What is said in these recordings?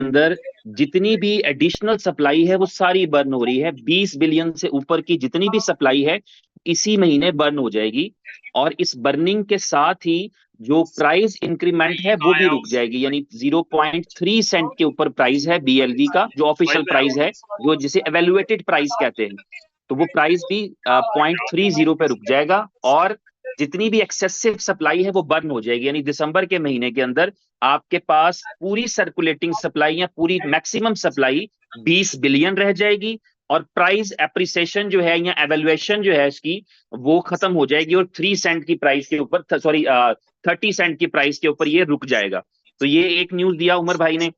अंदर जितनी भी एडिशनल सप्लाई है वो सारी बर्न हो रही है। 20 बिलियन से ऊपर की जितनी भी सप्लाई है इसी महीने बर्न हो जाएगी। और इस बर्निंग के साथ ही जो प्राइस इंक्रीमेंट है वो भी रुक जाएगी, यानी 0.3 सेंट के ऊपर प्राइस है बीएलवी का, जो ऑफिशियल प्राइस है, जो जिसे एवेल्युएटेड प्राइस कहते हैं, तो वो प्राइस भी 0.30 पे रुक जाएगा। और जितनी भी एक्सेसिव सप्लाई है वो बर्न हो जाएगी, यानी दिसंबर के महीने के अंदर आपके पास पूरी सर्कुलेटिंग सप्लाई या पूरी मैक्सिमम सप्लाई 20 बिलियन रह जाएगी। और प्राइस एप्रिसिएशन जो है या एवेल्युएशन जो है इसकी वो खत्म हो जाएगी और 3 सेंट की प्राइस के ऊपर, सॉरी 30 सेंट की प्राइस के ऊपर ये रुक जाएगा। तो ये एक न्यूज दिया उमर भाई ने।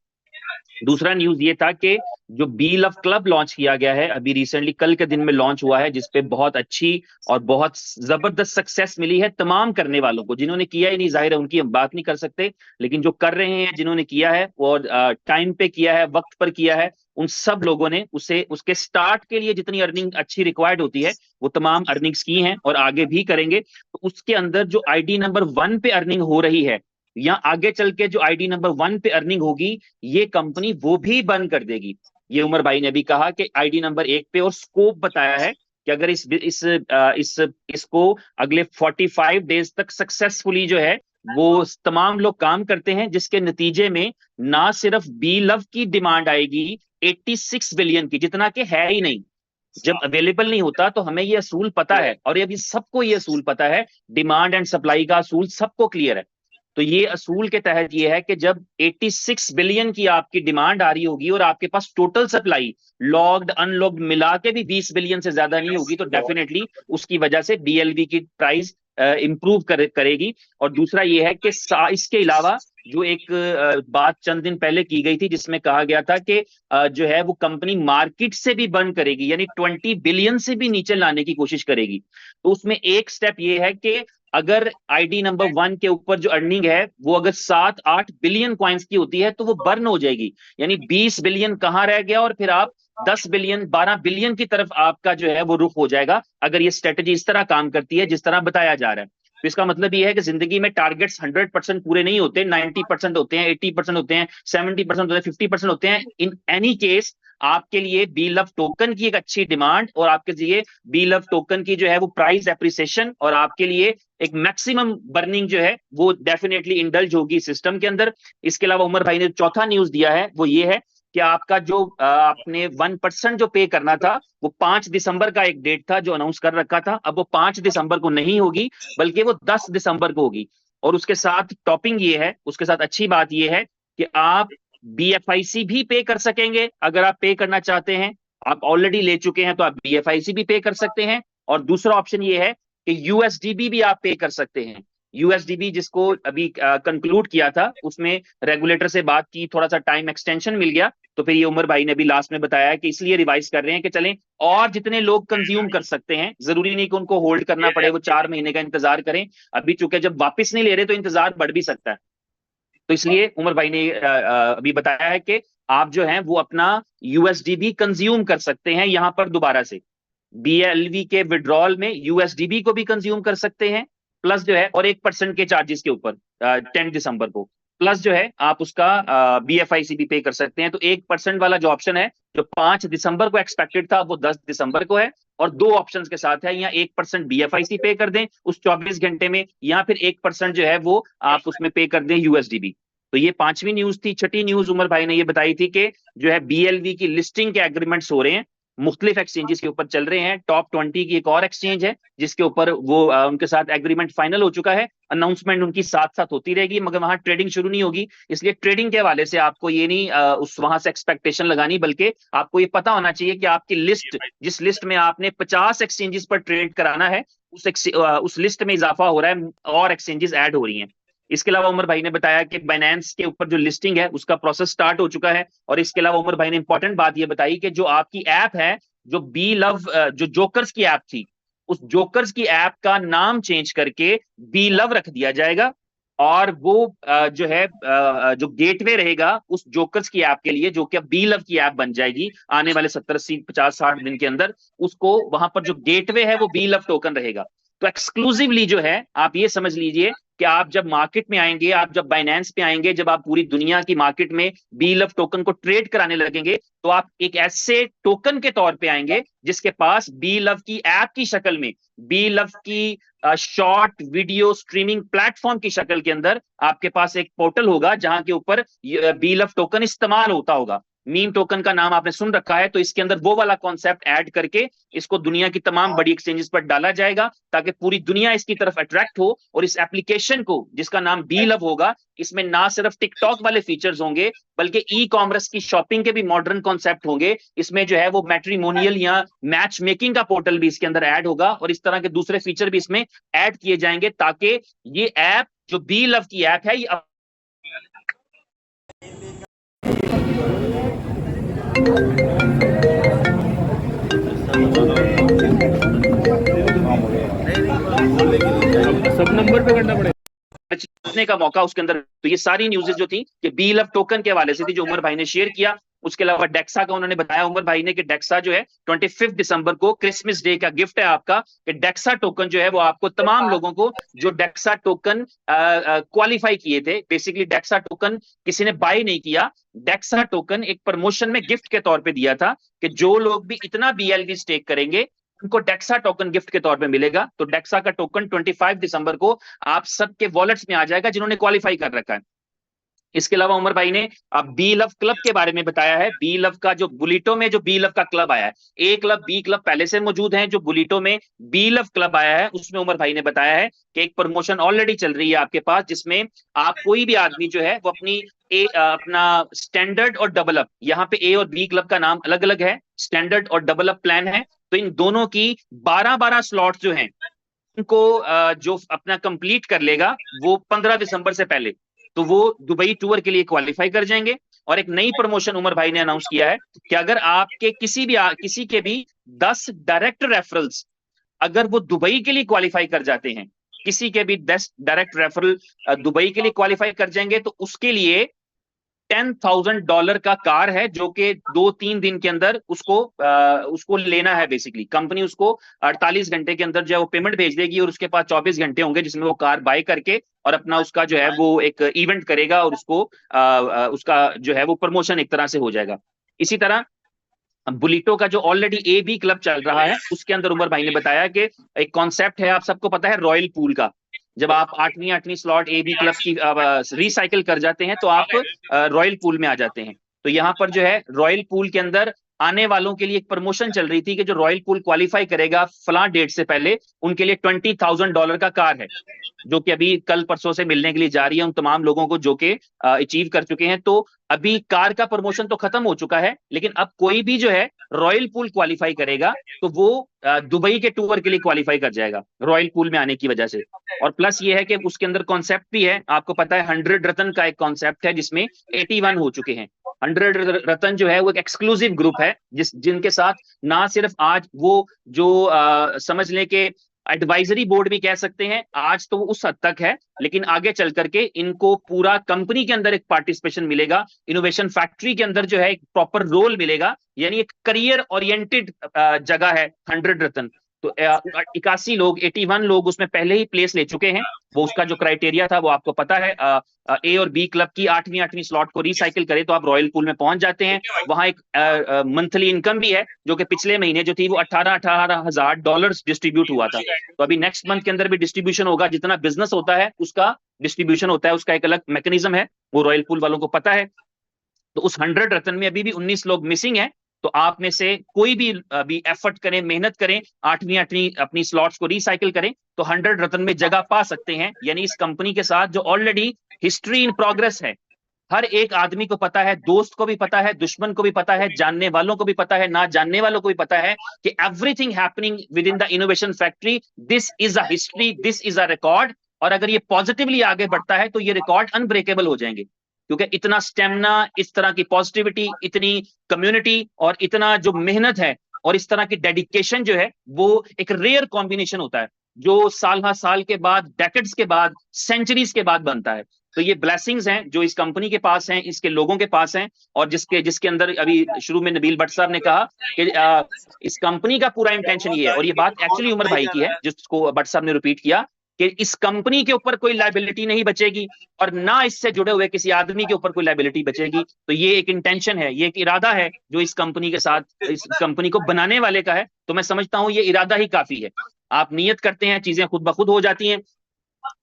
दूसरा न्यूज ये था कि जो बी लव क्लब लॉन्च किया गया है अभी रिसेंटली, कल के दिन में लॉन्च हुआ है, जिसपे बहुत अच्छी और बहुत जबरदस्त सक्सेस मिली है तमाम करने वालों को। जिन्होंने किया ही नहीं, जाहिर है उनकी हम बात नहीं कर सकते, लेकिन जो कर रहे हैं, जिन्होंने किया है और टाइम पे किया है, वक्त पर किया है, उन सब लोगों ने उसे उसके स्टार्ट के लिए जितनी अर्निंग अच्छी रिक्वायर्ड होती है वो तमाम अर्निंग्स की हैं और आगे भी करेंगे। तो उसके अंदर जो आईडी नंबर 1 पे अर्निंग हो रही है या आगे चल के जो आईडी नंबर 1 पे अर्निंग होगी, ये कंपनी वो भी बंद कर देगी। ये उमर भाई ने भी कहा कि आईडी नंबर 1 पे, और स्कोप बताया है कि अगर इसको अगले 45 डेज तक सक्सेसफुली जो है वो तमाम लोग काम करते हैं, जिसके नतीजे में ना सिर्फ बी लव की डिमांड आएगी 86 बिलियन की, जितना कि है ही नहीं। जब अवेलेबल नहीं होता तो हमें ये असूल पता है, और ये अभी सबको ये असूल पता है, डिमांड एंड सप्लाई का असूल सबको क्लियर है। तो ये असूल के तहत ये है कि जब 86 बिलियन की आपकी डिमांड आ रही होगी और आपके पास टोटल सप्लाई लॉग्ड अनलॉग्ड मिला के भी 20 बिलियन से ज्यादा नहीं होगी, तो डेफिनेटली उसकी वजह से बीएलवी की प्राइस इंप्रूव करेगी। और दूसरा ये है कि इसके अलावा जो एक बात चंद दिन पहले की गई थी जिसमें कहा गया था कि जो है वो कंपनी मार्केट से भी बर्न करेगी, यानी 20 बिलियन से भी नीचे लाने की कोशिश करेगी। तो उसमें एक स्टेप ये है कि अगर आईडी नंबर 1 के ऊपर जो अर्निंग है वो अगर 7-8 बिलियन कॉइन्स की होती है तो वो बर्न हो जाएगी, यानी 20 बिलियन कहां रह गया और फिर आप 10 बिलियन 12 बिलियन की तरफ आपका जो है वो रुख हो जाएगा, अगर ये स्ट्रेटेजी इस तरह काम करती है जिस तरह बताया जा रहा है। तो इसका मतलब ये है कि जिंदगी में टारगेट्स 100% पूरे नहीं होते, 90% होते हैं, 80% होते हैं, 70% होते हैं, 50% होते हैं। इन एनी केस आपके लिए बी लव टोकन की एक अच्छी डिमांड और आपके लिए बी लव टोकन की जो है वो प्राइस एप्रिसिएशन और आपके लिए एक मैक्सिमम बर्निंग जो है वो डेफिनेटली इंडल्ज होगी सिस्टम के अंदर। इसके अलावा उमर भाई ने चौथा न्यूज दिया है वो ये है कि आपका जो आपने 1% जो पे करना था वो 5 दिसंबर का एक डेट था जो अनाउंस कर रखा था, अब वो 5 दिसंबर को नहीं होगी बल्कि वो 10 दिसंबर को होगी। और उसके साथ टॉपिंग ये है, उसके साथ अच्छी बात ये है कि आप बीएफआईसी भी पे कर सकेंगे अगर आप पे करना चाहते हैं। आप ऑलरेडी ले चुके हैं तो आप बीएफआईसी भी पे कर सकते हैं। और दूसरा ऑप्शन ये है कि यूएसडीबी भी आप पे कर सकते हैं। यूएसडीबी जिसको अभी कंक्लूड किया था, उसमें रेगुलेटर से बात की, थोड़ा सा टाइम एक्सटेंशन मिल गया, तो फिर ये उमर भाई ने भी लास्ट में बताया कि इसलिए रिवाइज कर रहे हैं कि चलें और जितने लोग कंज्यूम कर सकते हैं, जरूरी नहीं कि उनको होल्ड करना पड़े, वो 4 महीने का इंतजार करें। अभी चूंकि जब वापस नहीं ले रहे तो इंतजार बढ़ भी सकता है। तो इसलिए उमर भाई ने अभी बताया है कि आप जो हैं वो अपना यूएसडीबी कंज्यूम कर सकते हैं यहां पर दोबारा से। बीएलवी के विड्रॉल में यूएसडीबी को भी कंज्यूम कर सकते हैं, प्लस जो है और 1% के चार्जेस के ऊपर 10 दिसंबर को, प्लस जो है आप उसका बीएफआईसी भी पे कर सकते हैं। तो 1% वाला जो ऑप्शन है जो 5 दिसंबर को एक्सपेक्टेड था वो 10 दिसंबर को है, और दो ऑप्शंस के साथ है, या 1% बीएफआईसी पे कर दें उस 24 घंटे में, या फिर 1% जो है वो आप उसमें पे कर दें यूएसडीबी। तो ये पांचवी न्यूज थी। छठी न्यूज उमर भाई ने ये बताई थी कि जो है बीएलवी की लिस्टिंग के एग्रीमेंट्स हो रहे हैं, मुख्तलिफ एक्सचेंजेस के ऊपर चल रहे हैं। टॉप 20 की एक और एक्सचेंज है जिसके ऊपर वो उनके साथ एग्रीमेंट फाइनल हो चुका है। अनाउंसमेंट उनकी साथ साथ होती रहेगी, मगर वहां ट्रेडिंग शुरू नहीं होगी, इसलिए ट्रेडिंग के हवाले से आपको ये नहीं उस वहां से एक्सपेक्टेशन लगानी, बल्कि आपको ये पता होना चाहिए कि आपकी लिस्ट, जिस लिस्ट में आपने 50 एक्सचेंजेस पर ट्रेड कराना है, उस लिस्ट में इजाफा हो रहा है और एक्सचेंजेस ऐड हो रही हैं। इसके अलावा उमर भाई ने बताया कि बाइनेंस के ऊपर जो लिस्टिंग है उसका प्रोसेस स्टार्ट हो चुका है। और इसके अलावा उमर भाई ने इंपॉर्टेंट बात ये बताई कि जो आपकी ऐप है, जो बी लव जो जोकर्स की ऐप थी, उस जोकर्स की ऐप का नाम चेंज करके बी लव रख दिया जाएगा। और वो जो है जो गेटवे रहेगा उस जोकर्स की ऐप के लिए, जो कि अब बी लव की ऐप बन जाएगी आने वाले 70 80 50 60 दिन के अंदर, उसको वहां पर जो गेटवे है वो बी लव टोकन रहेगा। तो एक्सक्लूसिवली जो है आप ये समझ लीजिए कि कि आप जब मार्केट में आएंगे, आप जब बाइनेंस पे आएंगे, जब आप पूरी दुनिया की मार्केट में बीलव टोकन को ट्रेड कराने लगेंगे, तो आप एक ऐसे टोकन के तौर पे आएंगे जिसके पास बीलव की ऐप की शक्ल में, बीलव की शॉर्ट वीडियो स्ट्रीमिंग प्लेटफॉर्म की शक्ल के अंदर आपके पास एक पोर्टल होगा जहां के ऊपर बीलव टोकन इस्तेमाल होता होगा। मीम टोकन का नाम आपने सुन रखा है, तो इसके अंदर वो वाला कॉन्सेप्ट ऐड करके इसको दुनिया की तमाम बड़ी एक्सचेंजेस पर डाला जाएगा ताकि पूरी दुनिया इसकी तरफ अट्रैक्ट हो। और इस एप्लीकेशन को, जिसका नाम बीलव होगा, इसमें ना सिर्फ टिकटॉक वाले फीचर्स होंगे बल्कि ई कॉमर्स की शॉपिंग के भी मॉडर्न कॉन्सेप्ट होंगे। इसमें जो है वो मैट्रिमोनियल या मैच मेकिंग का पोर्टल भी इसके अंदर ऐड होगा और इस तरह के दूसरे फीचर भी इसमें ऐड किए जाएंगे ताकि ये ऐप जो बीलव की ऐप है ये सब नंबर पे करना पड़ेगा बचने का मौका उसके अंदर। तो ये सारी न्यूज़ेस जो थी कि बीलव टोकन के हवाले से थी जो उमर भाई ने शेयर किया। उसके अलावा डेक्सा का उन्होंने बताया उमर भाई ने कि डेक्सा जो है 25 दिसंबर को क्रिसमस डे का गिफ्ट है आपका, कि डेक्सा टोकन जो है वो आपको तमाम लोगों को जो डेक्सा टोकन क्वालिफाई किए थे, बेसिकली डेक्सा टोकन किसी ने बाय नहीं किया, डेक्सा टोकन एक प्रमोशन में गिफ्ट के तौर पे दिया था कि जो लोग भी इतना बीएलवी स्टेक करेंगे उनको डेक्सा टोकन गिफ्ट के तौर पे मिलेगा। तो डेक्सा का टोकन 25 दिसंबर को आप सबके वॉलेट्स में आ जाएगा जिन्होंने क्वालिफाई कर रखा है। इसके अलावा उमर भाई ने अब बी लव क्लब के बारे में बताया है। बी लव का जो बुलेटो में जो बी लव का क्लब आया है, ए क्लब बी क्लब पहले से मौजूद है, जो बुलेटो में बी लव क्लब आया है उसमें उमर भाई ने बताया है कि एक प्रमोशन ऑलरेडी चल रही है आपके पास, जिसमें आप कोई भी आदमी जो है वो अपनी अपना स्टैंडर्ड और डेवलप, यहाँ पे ए और बी क्लब का नाम अलग अलग है, स्टैंडर्ड और डेवलप प्लान है, तो इन दोनों की 12-12 स्लॉट जो हैं उनको जो अपना कंप्लीट कर लेगा वो 15 दिसंबर से पहले, तो वो दुबई टूर के लिए क्वालिफाई कर जाएंगे। और एक नई प्रमोशन उमर भाई ने अनाउंस किया है कि अगर आपके किसी के भी 10 डायरेक्ट रेफरल्स अगर वो दुबई के लिए क्वालिफाई कर जाते हैं, किसी के भी 10 डायरेक्ट रेफरल दुबई के लिए क्वालिफाई कर जाएंगे, तो उसके लिए $10,000 का कार है जो कि 2-3 दिन के अंदर उसको लेना है। बेसिकली कंपनी उसको 48 घंटे के अंदर जो है वो पेमेंट भेज देगी और उसके पास 24 घंटे होंगे जिसमें वो कार बाय करके और अपना उसका जो है वो एक इवेंट करेगा और उसका जो है वो प्रमोशन एक तरह से हो जाएगा। इसी तरह बुलेटो का जो ऑलरेडी ए बी क्लब चल रहा है उसके अंदर उमर भाई ने बताया कि एक कॉन्सेप्ट है, आप सबको पता है, रॉयल पूल का। जब आप आठवीं स्लॉट ए बी क्लब की रिसाइकिल कर जाते हैं तो आप रॉयल पूल में आ जाते हैं। तो यहाँ पर जो है रॉयल पूल के अंदर आने वालों के लिए एक प्रमोशन चल रही थी कि जो रॉयल पूल क्वालिफाई करेगा फलां डेट से पहले उनके लिए $20,000 का कार है, जो कि अभी कल परसों से मिलने के लिए जा रही है उन तमाम लोगों को जो कि अचीव कर चुके हैं। तो अभी कार का प्रमोशन तो खत्म हो चुका है, लेकिन अब कोई भी जो है रॉयल पूल क्वालिफाई करेगा तो वो दुबई के टूर के लिए क्वालिफाई कर जाएगा रॉयल पूल में आने की वजह से। और प्लस ये है कि उसके अंदर कॉन्सेप्ट भी है, आपको पता है 100 रतन का एक कॉन्सेप्ट है जिसमें 81 हो चुके हैं। 100 रतन जो है वो एक एक्सक्लूसिव ग्रुप है जिनके साथ ना सिर्फ आज वो जो समझ लें कि एडवाइजरी बोर्ड भी कह सकते हैं, आज तो वो उस हद तक है, लेकिन आगे चल करके इनको पूरा कंपनी के अंदर एक पार्टिसिपेशन मिलेगा, इनोवेशन फैक्ट्री के अंदर जो है एक प्रॉपर रोल मिलेगा, यानी एक करियर ओरिएंटेड जगह है 100 रतन। तो 81 लोग 81 लोग उसमें पहले ही प्लेस ले चुके हैं। वो उसका जो क्राइटेरिया था वो आपको पता है, ए और बी क्लब की आठवीं स्लॉट को रिसाइकिल करे तो आप रॉयल पूल में पहुंच जाते हैं। वहां एक मंथली इनकम भी है जो कि पिछले महीने जो थी वो $18,000 डिस्ट्रीब्यूट हुआ था। तो अभी नेक्स्ट मंथ के अंदर भी डिस्ट्रीब्यूशन होगा, जितना बिजनेस होता है उसका डिस्ट्रीब्यूशन होता है, उसका एक अलग मैकेनिज्म है, वो रॉयल पूल वालों को पता है। तो उस 100 रतन में अभी भी 19 लोग मिसिंग हैं। तो आप में से कोई भी अभी एफर्ट करें, मेहनत करें, आठवीं अपनी स्लॉट्स को रिसाइकिल करें तो 100 रतन में जगह पा सकते हैं। यानी इस कंपनी के साथ जो ऑलरेडी हिस्ट्री इन प्रोग्रेस है, हर एक आदमी को पता है, दोस्त को भी पता है, दुश्मन को भी पता है, जानने वालों को भी पता है, ना जानने वालों को भी पता है कि everything happening with in the innovation factory, this is a history, this is a record. और अगर ये पॉजिटिवली आगे बढ़ता है तो ये रिकॉर्ड अनब्रेकेबल हो जाएंगे, क्योंकि इतना स्टेमिना, इस तरह की पॉजिटिविटी, इतनी कम्युनिटी और इतना जो मेहनत है और इस तरह की डेडिकेशन जो है वो एक रेयर कॉम्बिनेशन होता है जो साल के बाद, डेकेड्स के बाद, सेंचुरीज के बाद बनता है। तो ये ब्लेसिंग्स हैं जो इस कंपनी के पास हैं, इसके लोगों के पास हैं, और जिसके अंदर अभी शुरू में नबील भट्ट साहब ने कहा कि इस कंपनी का पूरा इंटेंशन ये है, और ये बात एक्चुअली उमर भाई की है जिसको भट्ट साहब ने रिपीट किया कि इस कंपनी के ऊपर कोई लायबिलिटी नहीं बचेगी और ना इससे जुड़े हुए किसी आदमी के ऊपर कोई लायबिलिटी बचेगी। तो ये एक इंटेंशन है, ये एक इरादा है जो इस कंपनी के साथ, इस कंपनी को बनाने वाले का है। तो मैं समझता हूं ये इरादा ही काफी है। आप नियत करते हैं, चीजें खुद ब खुद हो जाती हैं।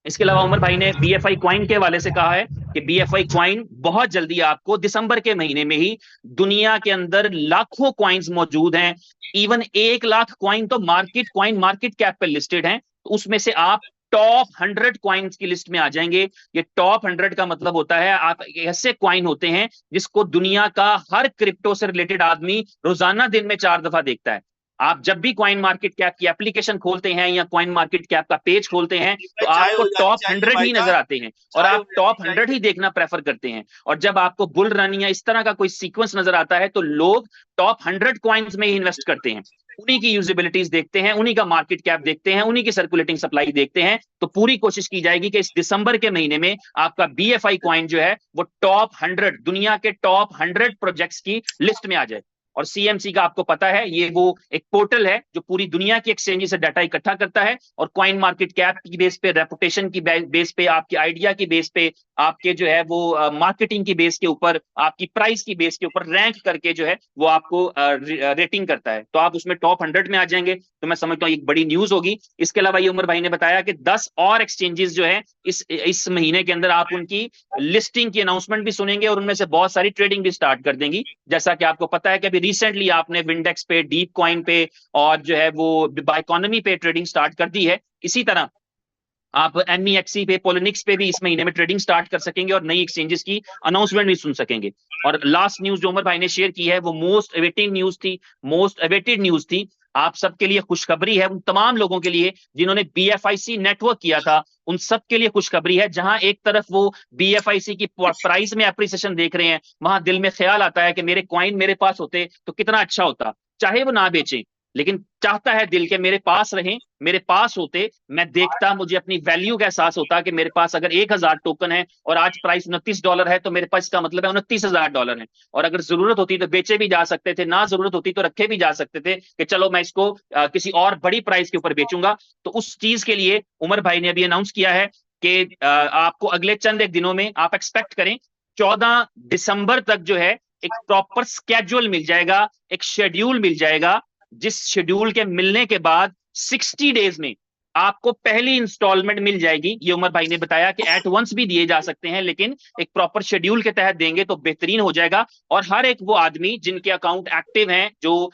इसके अलावा उमर भाई ने बीएफआई क्वाइन के हवाले से कहा है कि बीएफआई क्वाइन बहुत जल्दी आपको दिसंबर के महीने में ही, दुनिया के अंदर लाखों क्वाइंस मौजूद हैं, इवन 1 लाख क्वाइन तो मार्केट कैप पे लिस्टेड हैं, तो उसमें से आप टॉप 100 क्वाइंस की लिस्ट में आ जाएंगे। ये टॉप 100 का मतलब होता है आप ऐसे क्वाइन होते हैं जिसको दुनिया का हर क्रिप्टो से रिलेटेड आदमी रोजाना दिन में 4 दफा देखता है। आप जब भी कॉइन मार्केट कैप की एप्लीकेशन खोलते हैं या कॉइन मार्केट कैप का पेज खोलते हैं तो आपको टॉप 100 ही नजर आते हैं और आप टॉप 100 ही देखना प्रेफर करते हैं। और जब आपको बुल रन या इस तरह का कोई सीक्वेंस नजर आता है तो लोग टॉप 100 कॉइन्स में ही इन्वेस्ट करते हैं, उन्हीं की यूजिबिलिटीज देखते हैं, उन्हीं का मार्केट कैप देखते हैं, उन्हीं की सर्कुलेटिंग सप्लाई देखते हैं। तो पूरी कोशिश की जाएगी कि इस दिसंबर के महीने में आपका बीएफआई कॉइन जो है वो टॉप 100, दुनिया के टॉप 100 प्रोजेक्ट्स की लिस्ट में आ जाए। और सीएमसी का आपको पता है ये वो एक पोर्टल है जो पूरी दुनिया की एक्सचेंज से डाटा इकट्ठा करता है और कॉइन मार्केट कैप की बेस पे, रेपुटेशन की बेस पे, आपकी आइडिया की बेस पे, आपके जो है वो मार्केटिंग की बेस के ऊपर, आपकी प्राइस की बेस के ऊपर रैंक करके जो है वो आपको रेटिंग करता है। तो आप उसमें टॉप 100 में आ जाएंगे, तो मैं समझता हूँ एक बड़ी न्यूज होगी। इसके अलावा ये उमर भाई ने बताया कि 10 और एक्सचेंजेस जो है इस महीने के अंदर आप उनकी लिस्टिंग की अनाउंसमेंट भी सुनेंगे और उनमें से बहुत सारी ट्रेडिंग भी स्टार्ट कर देंगी। जैसा कि आपको पता है कि अभी रिसेंटली आपने विंडेक्स पे, डीप कॉइन पे और जो है वो बाइकॉनमी पे ट्रेडिंग स्टार्ट कर दी है। इसी तरह आप एमईएक्सी पे, पोलिनिक्स पे भी इस महीने में ट्रेडिंग स्टार्ट कर सकेंगे और नई एक्सचेंजेस की अनाउंसमेंट भी सुन सकेंगे। और लास्ट न्यूज जो उमर भाई ने शेयर की है वो मोस्ट अवेटेड न्यूज थी। आप सबके लिए खुशखबरी है, उन तमाम लोगों के लिए जिन्होंने बीएफआईसी नेटवर्क किया था, उन सब के लिए खुशखबरी है। जहां एक तरफ वो बीएफआईसी की प्राइस में एप्रिसिएशन देख रहे हैं, वहां दिल में ख्याल आता है कि मेरे कॉइन मेरे पास होते तो कितना अच्छा होता। चाहे वो ना बेचें, लेकिन चाहता है दिल के मेरे पास रहें, मेरे पास होते, मैं देखता, मुझे अपनी वैल्यू का एहसास होता कि मेरे पास अगर 1000 टोकन है और आज प्राइस $29 है तो मेरे पास इसका मतलब है $29,000 है। और अगर जरूरत होती तो बेचे भी जा सकते थे, ना जरूरत होती तो रखे भी जा सकते थे कि चलो मैं इसको किसी और बड़ी प्राइस के ऊपर बेचूंगा। तो उस चीज के लिए उमर भाई ने अभी अनाउंस किया है कि आपको अगले चंद एक दिनों में आप एक्सपेक्ट करें 14 दिसंबर तक जो है एक प्रॉपर स्केड्यूल मिल जाएगा, एक शेड्यूल मिल जाएगा, जिस शेड्यूल के मिलने के बाद 60 डेज में आपको पहली इंस्टॉलमेंट मिल जाएगी। ये उमर भाई ने बताया कि एट वंस भी दिए जा सकते हैं, लेकिन एक प्रॉपर शेड्यूल के तहत देंगे तो बेहतरीन हो जाएगा। और हर एक वो आदमी जिनके अकाउंट एक्टिव हैं, जो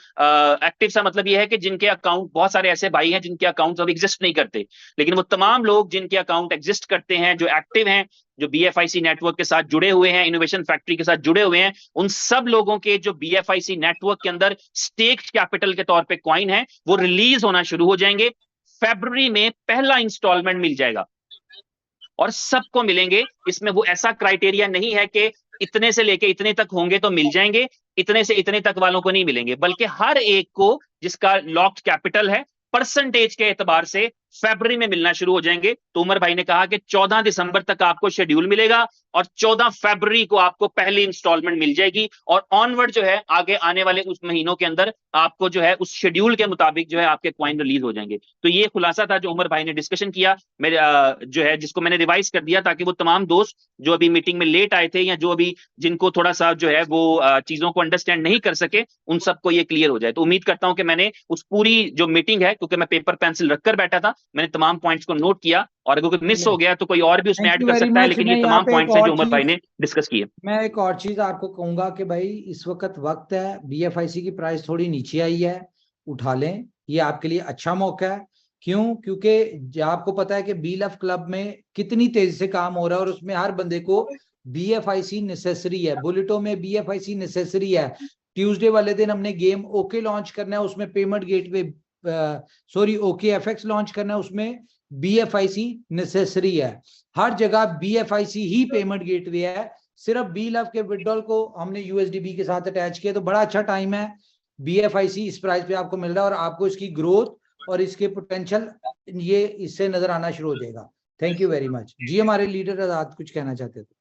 एक्टिव सा मतलब ये है कि जिनके अकाउंट, बहुत सारे ऐसे भाई हैं जिनके अकाउंट अब एग्जिस्ट नहीं करते, लेकिन वो तमाम लोग जिनके अकाउंट एग्जिस्ट करते हैं, जो एक्टिव हैं, जो बीएफआईसी नेटवर्क के साथ जुड़े हुए हैं, इनोवेशन फैक्ट्री के साथ जुड़े हुए हैं, उन सब लोगों के जो बीएफआईसी नेटवर्क के अंदर स्टेक्ड कैपिटल के तौर पे कॉइन है वो रिलीज होना शुरू हो जाएंगे। फरवरी में पहला इंस्टॉलमेंट मिल जाएगा और सबको मिलेंगे। इसमें वो ऐसा क्राइटेरिया नहीं है कि इतने से लेके इतने तक होंगे तो मिल जाएंगे, इतने से इतने तक वालों को नहीं मिलेंगे, बल्कि हर एक को जिसका लॉक्ड कैपिटल है परसेंटेज के एतबार से फरवरी में मिलना शुरू हो जाएंगे। तो उमर भाई ने कहा कि 14 दिसंबर तक आपको शेड्यूल मिलेगा और 14 फरवरी को आपको पहली इंस्टॉलमेंट मिल जाएगी और ऑनवर्ड जो है आगे आने वाले उस महीनों के अंदर आपको जो है उस शेड्यूल के मुताबिक जो है आपके कॉइन रिलीज हो जाएंगे। तो ये खुलासा था जो उमर भाई ने डिस्कशन किया, मेरे जो है जिसको मैंने रिवाइज कर दिया ताकि वो तमाम दोस्त जो अभी मीटिंग में लेट आए थे या जो अभी जिनको थोड़ा सा जो है वो चीजों को अंडरस्टैंड नहीं कर सके, उन सबको ये क्लियर हो जाए। तो उम्मीद करता हूं कि मैंने उस पूरी जो मीटिंग है, क्योंकि मैं पेपर पेंसिल रखकर बैठा था, मैंने तमाम पॉइंट्स को नोट किया और अगर कोई मिस हो गया तो कोई और भी उसमें ऐड कर सकता है, लेकिन ये तमाम पॉइंट्स हैं जो उमर भाई ने डिस्कस किए। मैं एक और चीज आपको कहूंगा कि भाई इस वक्त है, बीएफआईसी की प्राइस थोड़ी नीचे आई है, उठा लें, ये आपके लिए अच्छा मौका है। क्यों? क्योंकि आपको पता है कि बीएलएफ क्लब में कितनी तेजी से काम हो रहा है और उसमें हर बंदे को बीएफआईसी नेसेसरी है, बुलेटो में बीएफआईसी नेसेसरी है। ट्यूसडे वाले दिन हमने गेम ओके लॉन्च करना है, उसमें payment gateway okay FX launch करना है, उसमें बीएफआईसी नेसेसरी है। हर जगह बीएफआईसी ही पेमेंट गेटवे है। सिर्फ बीएलएफ के विड्रॉल को हमने यूएसडीबी के साथ अटैच किया, तो बड़ा अच्छा टाइम है। बीएफआईसी इस प्राइस पे आपको मिल रहा है और आपको इसकी ग्रोथ और इसके पोटेंशियल ये इससे नजर आना शुरू हो जाएगा। थैंक यू वेरी मच जी। हमारे लीडर आजाद कुछ कहना चाहते थे।